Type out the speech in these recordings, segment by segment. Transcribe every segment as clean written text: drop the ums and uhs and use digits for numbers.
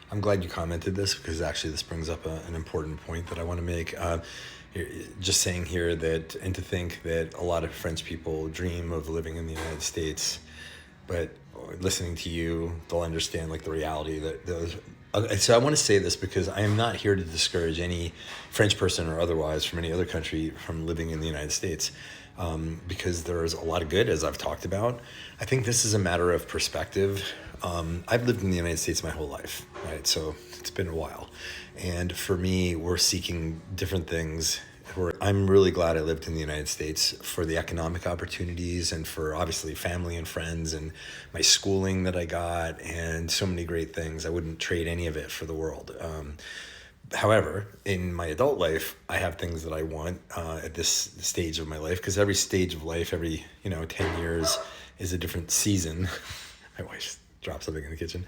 I'm glad you commented this because actually this brings up an important point that I want to make. Just saying here that, and to think that a lot of French people dream of living in the United States, but listening to you, they'll understand like the reality that those. So I want to say this because I am not here to discourage any French person or otherwise from any other country from living in the United States, because there is a lot of good, as I've talked about. I think this is a matter of perspective. I've lived in the United States my whole life, right? So it's been a while. And for me, we're seeking different things. I'm really glad I lived in the United States for the economic opportunities and for obviously family and friends and my schooling that I got and so many great things. I wouldn't trade any of it for the world. However, in my adult life, I have things that I want at this stage of my life, because every stage of life, every 10 years is a different season. My wife dropped something in the kitchen.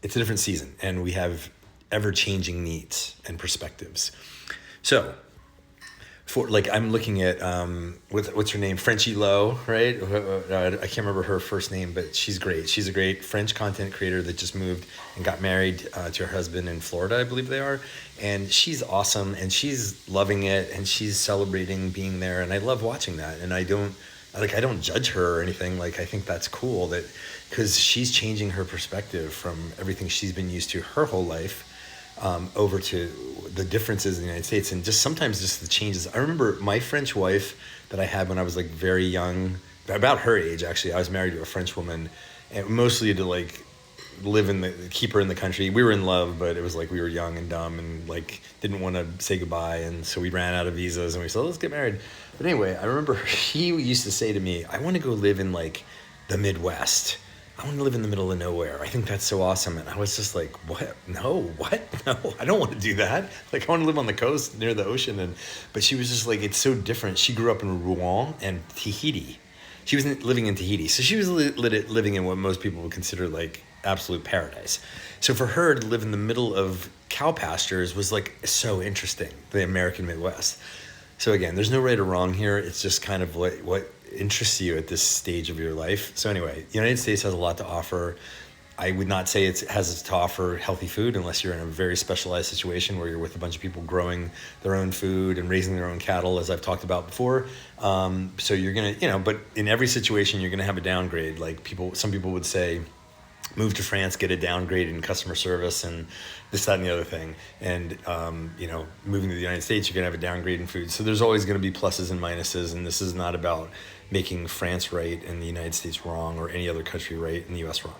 It's a different season, and we have ever-changing needs and perspectives. So, for like, I'm looking at what's her name, Frenchie Lowe, right? I can't remember her first name, but she's great. She's a great French content creator that just moved and got married to her husband in Florida, I believe they are, and she's awesome, and she's loving it, and she's celebrating being there, and I love watching that. And I don't judge her or anything. Like, I think that's cool that because she's changing her perspective from everything she's been used to her whole life over to the differences in the United States, and just sometimes just the changes. I remember my French wife that I had when I was like very young, about her age actually. I was married to a French woman, and mostly to like keep her in the country. We were in love, but it was like we were young and dumb and like didn't want to say goodbye, and so we ran out of visas and we said, let's get married. But anyway, I remember he used to say to me, I want to go live in like the Midwest. I want to live in the middle of nowhere. I think that's so awesome. And I was just like, what? No, I don't want to do that. Like, I want to live on the coast near the ocean. But she was just like, it's so different. She grew up in Rouen and Tahiti. She was living in Tahiti. So she was living in what most people would consider like absolute paradise. So for her to live in the middle of cow pastures was like so interesting, the American Midwest. So again, there's no right or wrong here. It's just kind of what interests you at this stage of your life. So anyway, the United States has a lot to offer. I would not say it has to offer healthy food unless you're in a very specialized situation where you're with a bunch of people growing their own food and raising their own cattle, as I've talked about before. So you're going to, but in every situation, you're going to have a downgrade. Like some people would say, move to France, get a downgrade in customer service and this, that, and the other thing. And, moving to the United States, you're going to have a downgrade in food. So there's always going to be pluses and minuses. And this is not about making France right and the United States wrong or any other country right and the US wrong.